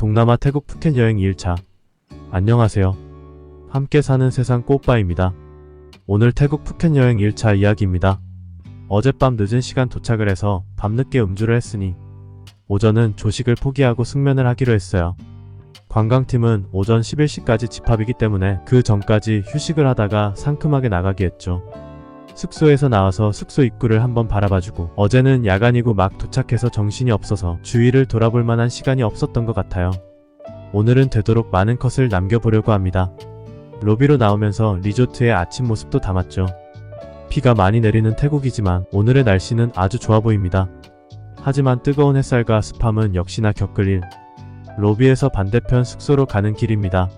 동남아 태국 푸켓 여행 2일차. 안녕하세요. 함께 사는 세상 꼬빠입니다. 오늘 태국 푸켓 여행 1차 이야기입니다. 어젯밤 늦은 시간 도착을 해서 밤늦게 음주를 했으니 오전은 조식을 포기하고 숙면을 하기로 했어요. 관광팀은 오전 11시까지 집합이기 때문에 그 전까지 휴식을 하다가 상큼하게 나가기 했죠. 숙소에서 나와서 숙소 입구를 한번 바라봐주고, 어제는 야간이고 막 도착해서 정신이 없어서 주위를 돌아볼 만한 시간이 없었던 것 같아요. 오늘은 되도록 많은 컷을 남겨보려고 합니다. 로비로 나오면서 리조트의 아침 모습도 담았죠. 비가 많이 내리는 태국이지만 오늘의 날씨는 아주 좋아 보입니다. 하지만 뜨거운 햇살과 습함은 역시나 겪을 일. 로비에서 반대편 숙소로 가는 길입니다.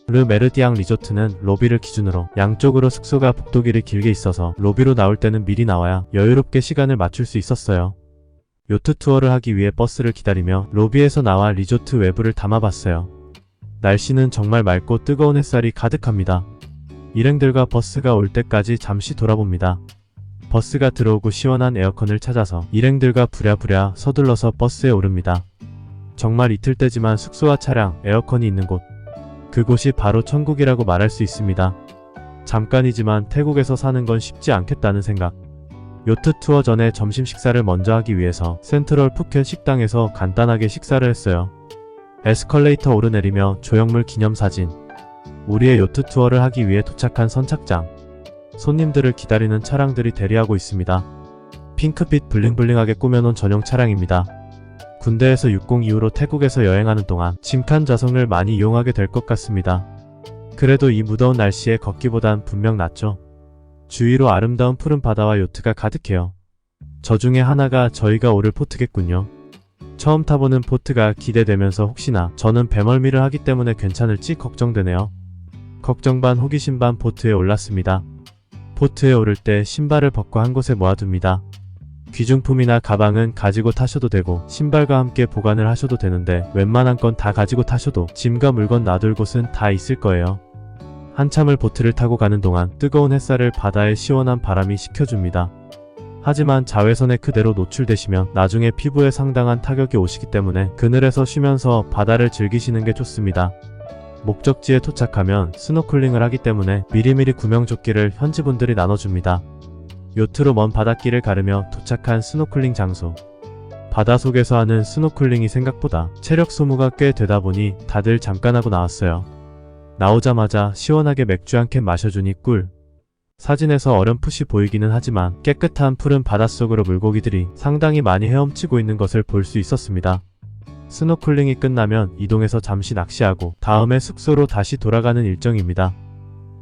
르 메르디앙 리조트는 로비를 기준으로 양쪽으로 숙소가 복도길이 길게 있어서 로비로 나올 때는 미리 나와야 여유롭게 시간을 맞출 수 있었어요. 요트 투어를 하기 위해 버스를 기다리며 로비에서 나와 리조트 외부를 담아봤어요. 날씨는 정말 맑고 뜨거운 햇살이 가득합니다. 일행들과 버스가 올 때까지 잠시 돌아봅니다. 버스가 들어오고 시원한 에어컨을 찾아서 일행들과 부랴부랴 서둘러서 버스에 오릅니다. 정말 이틀 때지만 숙소와 차량, 에어컨이 있는 곳, 그곳이 바로 천국이라고 말할 수 있습니다. 잠깐이지만 태국에서 사는 건 쉽지 않겠다는 생각. 요트 투어 전에 점심 식사를 먼저 하기 위해서 센트럴 푸켓 식당에서 간단하게 식사를 했어요. 에스컬레이터 오르내리며 조형물 기념사진. 우리의 요트 투어를 하기 위해 도착한 선착장. 손님들을 기다리는 차량들이 대리하고 있습니다. 핑크빛 블링블링하게 꾸며놓은 전용 차량입니다. 군대에서 육공 이후로 태국에서 여행하는 동안 짐칸 좌석을 많이 이용하게 될 것 같습니다. 그래도 이 무더운 날씨에 걷기보단 분명 낫죠. 주위로 아름다운 푸른 바다와 요트가 가득해요. 저 중에 하나가 저희가 오를 포트겠군요. 처음 타보는 포트가 기대되면서 혹시나 저는 배멀미를 하기 때문에 괜찮을지 걱정되네요. 걱정 반 호기심 반 포트에 올랐습니다. 포트에 오를 때 신발을 벗고 한 곳에 모아둡니다. 귀중품이나 가방은 가지고 타셔도 되고 신발과 함께 보관을 하셔도 되는데 웬만한 건 다 가지고 타셔도 짐과 물건 놔둘 곳은 다 있을 거예요. 한참을 보트를 타고 가는 동안 뜨거운 햇살을 바다의 시원한 바람이 식혀줍니다. 하지만 자외선에 그대로 노출되시면 나중에 피부에 상당한 타격이 오시기 때문에 그늘에서 쉬면서 바다를 즐기시는 게 좋습니다. 목적지에 도착하면 스노클링을 하기 때문에 미리미리 구명조끼를 현지분들이 나눠줍니다. 요트로 먼 바닷길을 가르며 도착한 스노클링 장소. 바다 속에서 하는 스노클링이 생각보다 체력 소모가 꽤 되다 보니 다들 잠깐 하고 나왔어요. 나오자마자 시원하게 맥주 한 캔 마셔주니 꿀. 사진에서 어렴풋이 보이기는 하지만 깨끗한 푸른 바닷속으로 물고기들이 상당히 많이 헤엄치고 있는 것을 볼 수 있었습니다. 스노클링이 끝나면 이동해서 잠시 낚시하고 다음에 숙소로 다시 돌아가는 일정입니다.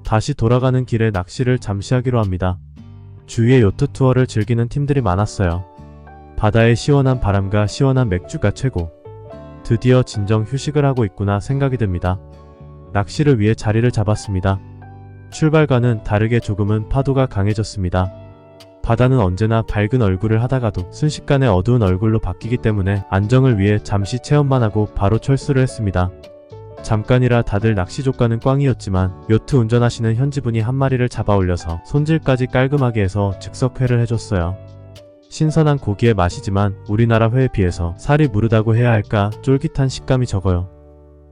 다시 돌아가는 길에 낚시를 잠시 하기로 합니다. 주위에 요트 투어를 즐기는 팀들이 많았어요. 바다의 시원한 바람과 시원한 맥주가 최고. 드디어 진정 휴식을 하고 있구나 생각이 듭니다. 낚시를 위해 자리를 잡았습니다. 출발과는 다르게 조금은 파도가 강해졌습니다. 바다는 언제나 밝은 얼굴을 하다가도 순식간에 어두운 얼굴로 바뀌기 때문에 안정을 위해 잠시 체험만 하고 바로 철수를 했습니다. 잠깐이라 다들 낚시족과는 꽝이었지만 요트 운전하시는 현지분이 한 마리를 잡아 올려서 손질까지 깔끔하게 해서 즉석회를 해줬어요. 신선한 고기의 맛이지만 우리나라 회에 비해서 살이 무르다고 해야 할까 쫄깃한 식감이 적어요.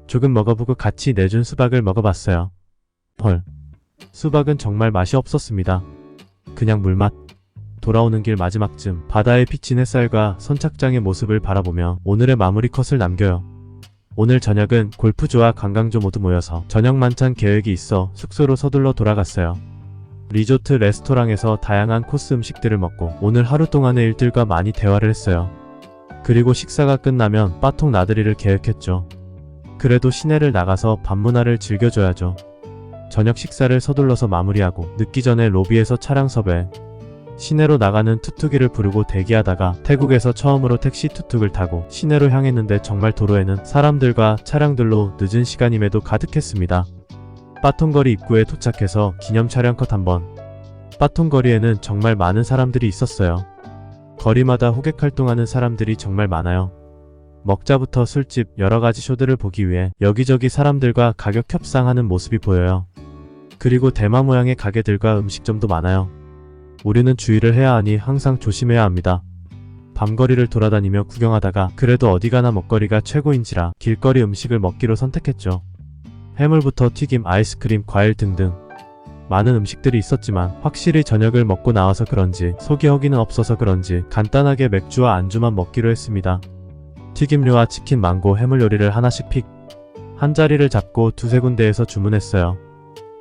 조금 먹어보고 같이 내준 수박을 먹어봤어요. 헐. 수박은 정말 맛이 없었습니다. 그냥 물맛. 돌아오는 길 마지막쯤 바다에 비친 햇살과 선착장의 모습을 바라보며 오늘의 마무리 컷을 남겨요. 오늘 저녁은 골프조와 관광조 모두 모여서 저녁 만찬 계획이 있어 숙소로 서둘러 돌아갔어요. 리조트 레스토랑에서 다양한 코스 음식들을 먹고 오늘 하루 동안의 일들과 많이 대화를 했어요. 그리고 식사가 끝나면 바통 나들이를 계획했죠. 그래도 시내를 나가서 밤문화를 즐겨줘야죠. 저녁 식사를 서둘러서 마무리하고 늦기 전에 로비에서 차량 섭외. 시내로 나가는 툭툭이를 부르고 대기하다가 태국에서 처음으로 택시 툭툭을 타고 시내로 향했는데 정말 도로에는 사람들과 차량들로 늦은 시간임에도 가득했습니다. 빠통거리 입구에 도착해서 기념 촬영 컷 한번. 빠통거리에는 정말 많은 사람들이 있었어요. 거리마다 호객 활동하는 사람들이 정말 많아요. 먹자부터 술집 여러가지 쇼들을 보기 위해 여기저기 사람들과 가격 협상하는 모습이 보여요. 그리고 대마 모양의 가게들과 음식점도 많아요. 우리는 주의를 해야 하니 항상 조심해야 합니다. 밤거리를 돌아다니며 구경하다가 그래도 어디 가나 먹거리가 최고인지라 길거리 음식을 먹기로 선택했죠. 해물부터 튀김, 아이스크림, 과일 등등 많은 음식들이 있었지만 확실히 저녁을 먹고 나와서 그런지 속이 허기는 없어서 그런지 간단하게 맥주와 안주만 먹기로 했습니다. 튀김류와 치킨, 망고, 해물 요리를 하나씩 픽. 한 자리를 잡고 두세 군데에서 주문했어요.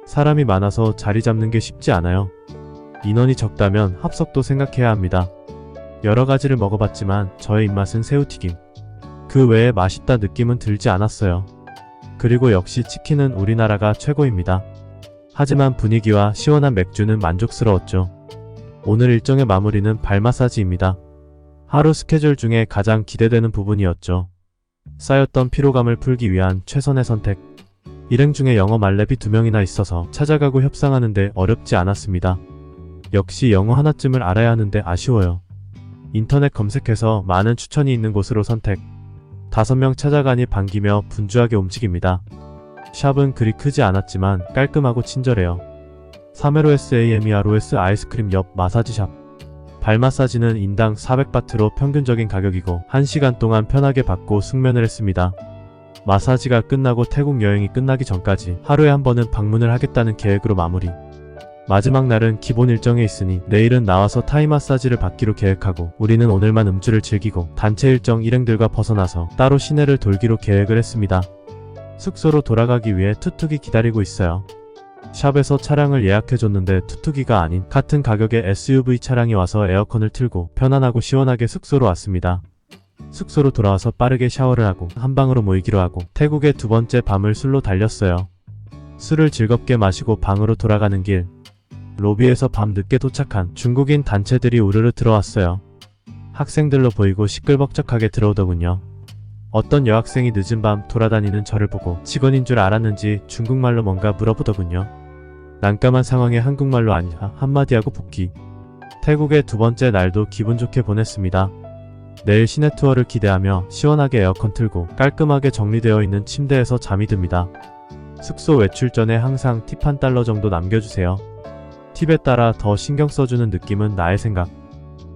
사람이 많아서 자리 잡는 게 쉽지 않아요. 인원이 적다면 합석도 생각해야 합니다. 여러 가지를 먹어봤지만 저의 입맛은 새우튀김. 그 외에 맛있다 느낌은 들지 않았어요. 그리고 역시 치킨은 우리나라가 최고입니다. 하지만 분위기와 시원한 맥주는 만족스러웠죠. 오늘 일정의 마무리는 발 마사지입니다. 하루 스케줄 중에 가장 기대되는 부분이었죠. 쌓였던 피로감을 풀기 위한 최선의 선택. 일행 중에 영어 말렙이 2명이나 있어서 찾아가고 협상하는데 어렵지 않았습니다. 역시 영어 하나쯤을 알아야 하는데 아쉬워요. 인터넷 검색해서 많은 추천이 있는 곳으로 선택. 5명 찾아가니 반기며 분주하게 움직입니다. 샵은 그리 크지 않았지만 깔끔하고 친절해요. 3LOS 아이스크림 옆 마사지샵. 발 마사지는 인당 400바트로 평균적인 가격이고 1시간 동안 편하게 받고 숙면을 했습니다. 마사지가 끝나고 태국 여행이 끝나기 전까지 하루에 한 번은 방문을 하겠다는 계획으로 마무리. 마지막 날은 기본 일정에 있으니 내일은 나와서 타이 마사지를 받기로 계획하고 우리는 오늘만 음주를 즐기고 단체 일정 일행들과 벗어나서 따로 시내를 돌기로 계획을 했습니다. 숙소로 돌아가기 위해 툭툭이 기다리고 있어요. 샵에서 차량을 예약해줬는데 툭툭이가 아닌 같은 가격의 SUV 차량이 와서 에어컨을 틀고 편안하고 시원하게 숙소로 왔습니다. 숙소로 돌아와서 빠르게 샤워를 하고 한방으로 모이기로 하고 태국의 2번째 밤을 술로 달렸어요. 술을 즐겁게 마시고 방으로 돌아가는 길. 로비에서 밤 늦게 도착한 중국인 단체들이 우르르 들어왔어요. 학생들로 보이고 시끌벅적하게 들어오더군요. 어떤 여학생이 늦은 밤 돌아다니는 저를 보고 직원인 줄 알았는지 중국말로 뭔가 물어보더군요. 난감한 상황에 한국말로 아니야 한마디 하고 복귀. 태국의 2번째 날도 기분 좋게 보냈습니다. 내일 시내 투어를 기대하며 시원하게 에어컨 틀고 깔끔하게 정리되어 있는 침대에서 잠이 듭니다. 숙소 외출 전에 항상 팁 $1 정도 남겨주세요. 팁에 따라 더 신경 써주는 느낌은 나의 생각.